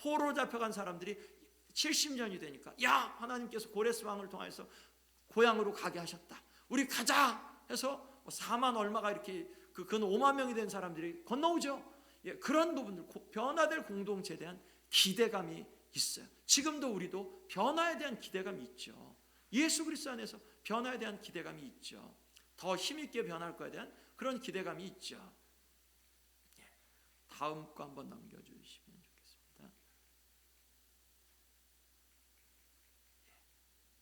포로로 잡혀간 사람들이 70년이 되니까 야, 하나님께서 고레스 왕을 통해서 고향으로 가게 하셨다, 우리 가자 해서 4만 얼마가 이렇게 근 5만 명이 된 사람들이 건너오죠. 예, 그런 부분들, 변화될 공동체에 대한 기대감이 있어요. 지금도 우리도 변화에 대한 기대감이 있죠. 예수 그리스도 안에서 변화에 대한 기대감이 있죠. 더 힘있게 변할 거에 대한 그런 기대감이 있죠. 예, 다음 거 한번 넘겨주시면 좋겠습니다.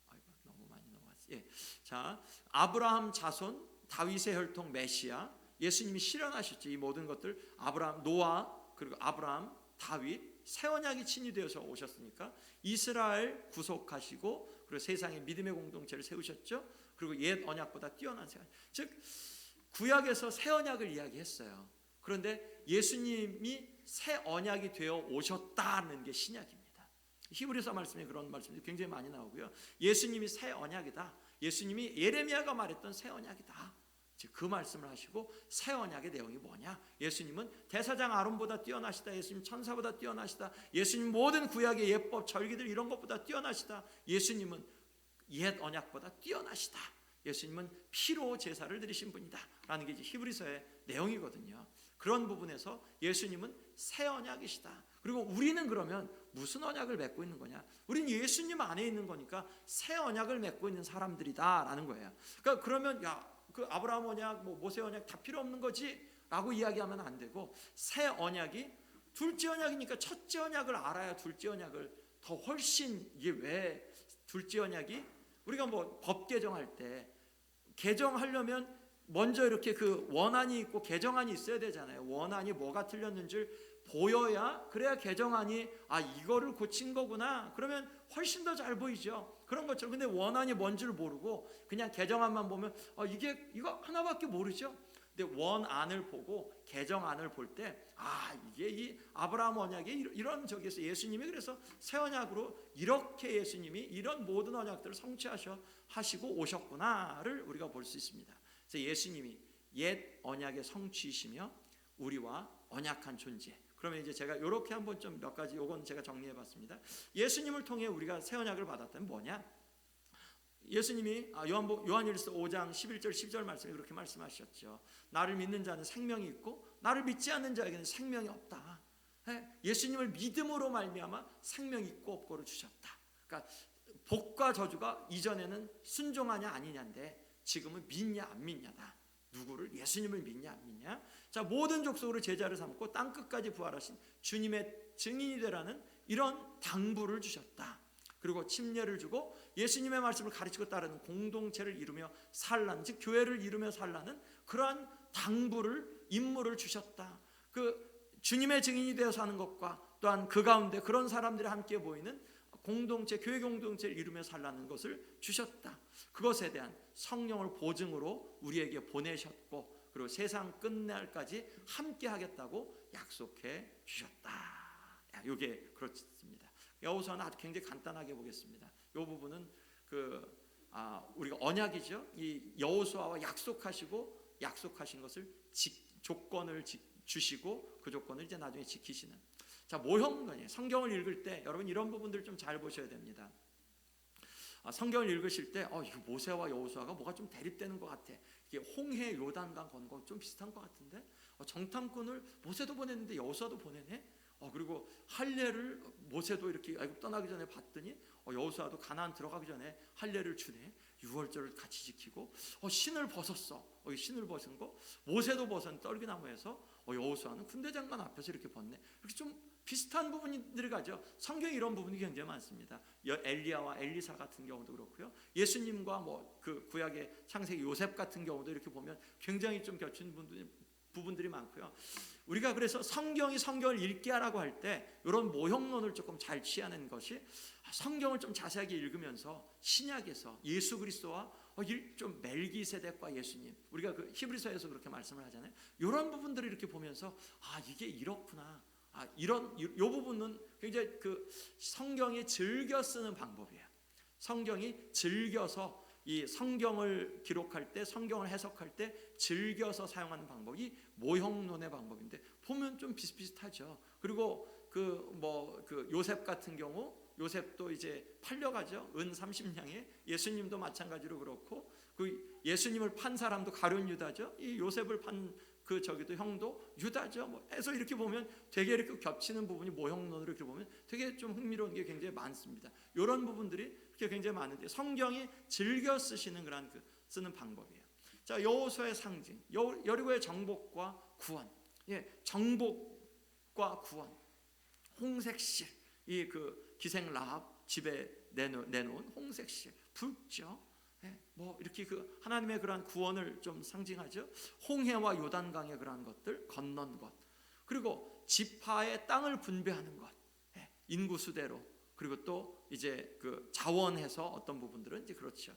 아이고, 너무 많이 넘어갔어요. 예, 자, 아브라함 자손, 다윗의 혈통 메시아, 예수님이 실현하셨죠. 이 모든 것들, 아브라함, 노아, 그리고 아브라함, 다윗, 새 언약이 친유되어서 오셨으니까 이스라엘 구속하시고, 그리고 세상에 믿음의 공동체를 세우셨죠. 그리고 옛 언약보다 뛰어난 새 언약, 즉 구약에서 새 언약을 이야기했어요. 그런데 예수님이 새 언약이 되어 오셨다는 게 신약입니다. 히브리서 말씀에 그런 말씀이 굉장히 많이 나오고요. 예수님이 새 언약이다, 예수님이 예레미야가 말했던 새 언약이다, 그 말씀을 하시고, 새 언약의 내용이 뭐냐? 예수님은 대사장 아론보다 뛰어나시다, 예수님 천사보다 뛰어나시다, 예수님 모든 구약의 예법 절기들 이런 것보다 뛰어나시다, 예수님은 옛 언약보다 뛰어나시다, 예수님은 피로 제사를 드리신 분이다 라는 게 이제 히브리서의 내용이거든요. 그런 부분에서 예수님은 새 언약이시다. 그리고 우리는 그러면 무슨 언약을 맺고 있는 거냐? 우리는 예수님 안에 있는 거니까 새 언약을 맺고 있는 사람들이다 라는 거예요. 그러니까 그러면 야, 그 아브라함 언약, 모세 언약 다 필요 없는 거지 라고 이야기하면 안 되고, 새 언약이 둘째 언약이니까 첫째 언약을 알아야 둘째 언약을 더 훨씬, 이게 왜 둘째 언약이, 우리가 법 개정할 때 개정하려면 먼저 이렇게 그 원안이 있고 개정안이 있어야 되잖아요. 원안이 뭐가 틀렸는지를 보여야, 그래야 개정안이 이거를 고친 거구나, 그러면 훨씬 더 잘 보이죠. 그런 것처럼. 근데 원안이 뭔지를 모르고 그냥 개정안만 보면 이거 하나밖에 모르죠. 근데 원안을 보고 개정안을 볼 때 이게 이 아브라함 언약의 이런 저기에서 예수님이 그래서 새 언약으로 이렇게 예수님이 이런 모든 언약들을 성취하시고 오셨구나를 우리가 볼 수 있습니다. 그래서 예수님이 옛 언약의 성취이시며 우리와 언약한 존재. 그러면 이제 제가 이렇게 한번 좀 몇 가지, 요건 제가 정리해 봤습니다. 예수님을 통해 우리가 새 언약을 받았다면 뭐냐? 예수님이 요한일서 5장 11절 12절 말씀에 그렇게 말씀하셨죠. 나를 믿는 자는 생명이 있고 나를 믿지 않는 자에게는 생명이 없다. 예수님을 믿음으로 말미암아 생명이 있고 없고를 주셨다. 그러니까 복과 저주가 이전에는 순종하냐 아니냐인데 지금은 믿냐 안 믿냐다. 누구를? 예수님을 믿냐 안 믿냐. 자, 모든 족속으로 제자를 삼고 땅끝까지 부활하신 주님의 증인이 되라는 이런 당부를 주셨다. 그리고 침례를 주고 예수님의 말씀을 가르치고 따르는 공동체를 이루며 살라는, 즉 교회를 이루며 살라는 그러한 당부를, 임무를 주셨다. 그 주님의 증인이 되어서 하는 것과 또한 그 가운데 그런 사람들이 함께 모이는 공동체, 교회 공동체를 이루며 살라는 것을 주셨다. 그것에 대한 성령을 보증으로 우리에게 보내셨고, 그리고 세상 끝날까지 함께 하겠다고 약속해 주셨다. 이게 그렇습니다. 여호수아는 아주 굉장히 간단하게 보겠습니다. 이 부분은 우리가 언약이죠. 이 여호수아와 약속하신 것을 조건을 주시고 그 조건을 이제 나중에 지키시는. 자, 모형론이에요. 성경을 읽을 때 여러분 이런 부분들 좀 잘 보셔야 됩니다. 성경을 읽으실 때 이거 모세와 여호수아가 뭐가 좀 대립되는 것 같아. 이게 홍해 요단강 건 거 좀 비슷한 것 같은데 정탐꾼을 모세도 보냈는데 여호수아도 보내네. 그리고 할례를 모세도 이렇게 애굽 떠나기 전에 봤더니 여호수아도 가나안 들어가기 전에 할례를 주네. 유월절을 같이 지키고 신을 벗었어. 신을 벗은 거 모세도 벗은 떨기나무에서 여호수아는 군대장관 앞에서 이렇게 벗네. 이렇게 좀 비슷한 부분들이 가죠. 성경에 이런 부분이 굉장히 많습니다. 엘리야와 엘리사 같은 경우도 그렇고요. 예수님과 그 구약의 창세기 요셉 같은 경우도 이렇게 보면 굉장히 좀 겹친 부분들이 많고요. 우리가 그래서 성경을 읽게 하라고 할 때 이런 모형론을 조금 잘 취하는 것이, 성경을 좀 자세하게 읽으면서 신약에서 예수 그리스도와 좀 멜기세덱과 예수님, 우리가 그 히브리서에서 그렇게 말씀을 하잖아요. 이런 부분들을 이렇게 보면서 이게 이렇구나. 이 부분은 굉장히 그 성경이 즐겨 쓰는 방법이에요. 성경이 즐겨서 이 성경을 기록할 때, 성경을 해석할 때 즐겨서 사용하는 방법이 모형론의 방법인데 보면 좀 비슷비슷하죠. 그리고 그 요셉 같은 경우, 요셉도 이제 팔려가죠. 은 30냥에. 예수님도 마찬가지로 그렇고, 그 예수님을 판 사람도 가룟 유다죠. 이 요셉을 판 그 저기도 형도 유다죠. 뭐 해서 이렇게 보면 되게 이렇게 겹치는 부분이 모형론으로 이렇게 보면 되게 좀 흥미로운 게 굉장히 많습니다. 이런 부분들이 이렇게 굉장히 많은데 성경이 즐겨 쓰시는 그런 쓰는 방법이에요. 자, 여호수아의 상징, 여리고의 정복과 구원. 예, 정복과 구원. 홍색실, 이 그 기생 라합 집에 내놓은 홍색실, 붉죠. 예, 뭐 이렇게 그 하나님의 그러한 구원을 좀 상징하죠. 홍해와 요단강의 그러한 것들 건넌 것, 그리고 지파의 땅을 분배하는 것, 예, 인구 수대로. 그리고 또 이제 그 자원해서 어떤 부분들은 이제 그렇죠.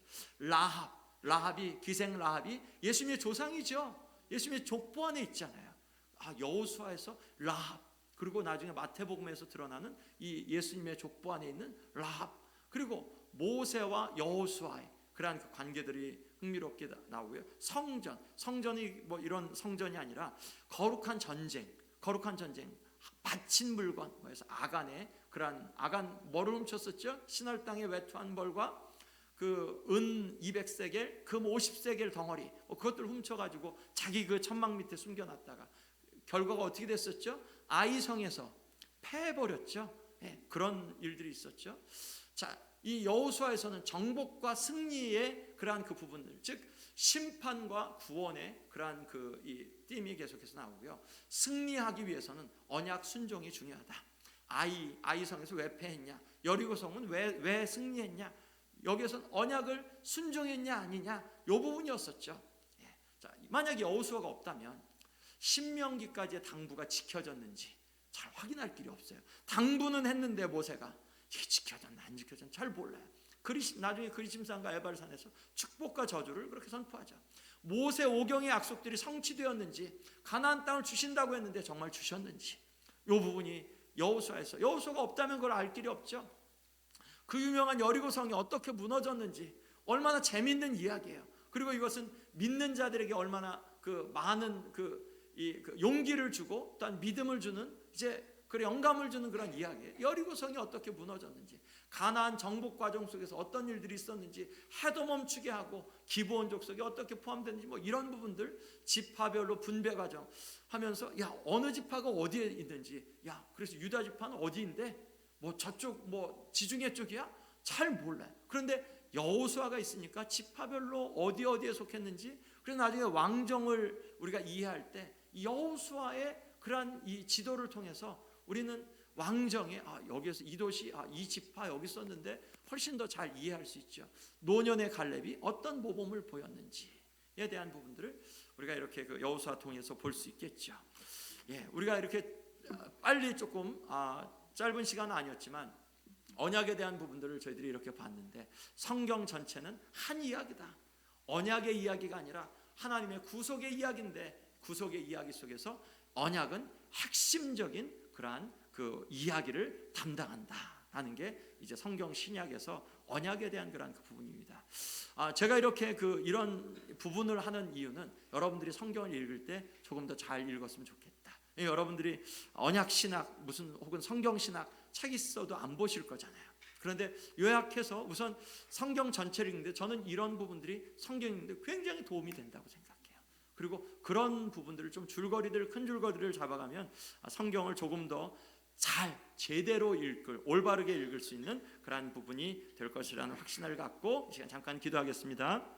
라합이 기생 라합이 예수님의 조상이죠. 예수님의 족보 안에 있잖아요. 여호수아에서 라합, 그리고 나중에 마태복음에서 드러나는 이 예수님의 족보 안에 있는 라합, 그리고 모세와 여호수아의 그러한 그 관계들이 흥미롭게 나오고요. 성전이 뭐 이런 성전이 아니라 거룩한 전쟁, 바친 물건, 그래서 아간의 그러한 뭐를 훔쳤었죠? 신할 땅의 외투한 벌과 그 은 200세겔, 금 50세겔 덩어리, 그것들 훔쳐가지고 자기 그 천막 밑에 숨겨놨다가 결과가 어떻게 됐었죠? 아이성에서 패해버렸죠. 예, 그런 일들이 있었죠. 자, 이 여호수아에서는 정복과 승리의 그러한 그 부분들, 즉 심판과 구원의 그러한 그 이 띠임이 계속해서 나오고요. 승리하기 위해서는 언약 순종이 중요하다. 아이성에서 왜 패했냐? 여리고성은 왜 승리했냐? 여기에서는 언약을 순종했냐 아니냐? 이 부분이었었죠. 예. 자, 만약 여호수아가 없다면 신명기까지의 당부가 지켜졌는지 잘 확인할 길이 없어요. 당부는 했는데 모세가 이게 지켜졌나 안 지켜졌나 잘 몰라요. 나중에 그리심산과 에발산에서 축복과 저주를 그렇게 선포하죠. 모세 오경의 약속들이 성취되었는지, 가나안 땅을 주신다고 했는데 정말 주셨는지, 이 부분이 여호수아가 없다면 그걸 알 길이 없죠. 그 유명한 여리고성이 어떻게 무너졌는지 얼마나 재밌는 이야기예요. 그리고 이것은 믿는 자들에게 얼마나 그 많은 그 용기를 주고 또한 믿음을 주는 이제 그 영감을 주는 그런 이야기예요. 여리고성이 어떻게 무너졌는지, 가나안 정복 과정 속에서 어떤 일들이 있었는지, 해도 멈추게 하고 기브온 족속이 어떻게 포함됐는지, 뭐 이런 부분들 지파별로 분배 과정 하면서 어느 지파가 어디에 있는지, 그래서 유다 지파는 어디인데 뭐 저쪽 뭐 지중해 쪽이야? 잘 몰라요. 그런데 여호수아가 있으니까 지파별로 어디에 속했는지, 그래서 나중에 왕정을 우리가 이해할 때 여호수아의 그러한 이 지도를 통해서 우리는 왕정에 여기에서 이 도시, 이 지파 여기 있었는데 훨씬 더 잘 이해할 수 있죠. 노년의 갈렙이 어떤 모범을 보였는지에 대한 부분들을 우리가 이렇게 그 여호수아 통해서 볼 수 있겠죠. 예, 우리가 이렇게 빨리 조금 짧은 시간은 아니었지만 언약에 대한 부분들을 저희들이 이렇게 봤는데, 성경 전체는 한 이야기다. 언약의 이야기가 아니라 하나님의 구속의 이야기인데, 구속의 이야기 속에서 언약은 핵심적인 그러한 그 이야기를 담당한다라는 게 이제 성경 신약에서 언약에 대한 그러한 그 부분입니다. 제가 이렇게 이런 부분을 하는 이유는 여러분들이 성경을 읽을 때 조금 더 잘 읽었으면 좋겠다. 여러분들이 언약 신학 혹은 성경 신학 책 있어도 안 보실 거잖아요. 그런데 요약해서 우선 성경 전체를 읽는데 저는 이런 부분들이 성경 읽는데 굉장히 도움이 된다고 생각해요. 그리고 그런 부분들을 좀 큰 줄거리를 잡아가면 성경을 조금 더 제대로 올바르게 읽을 수 있는 그러한 부분이 될 것이라는 확신을 갖고 이 시간 잠깐 기도하겠습니다.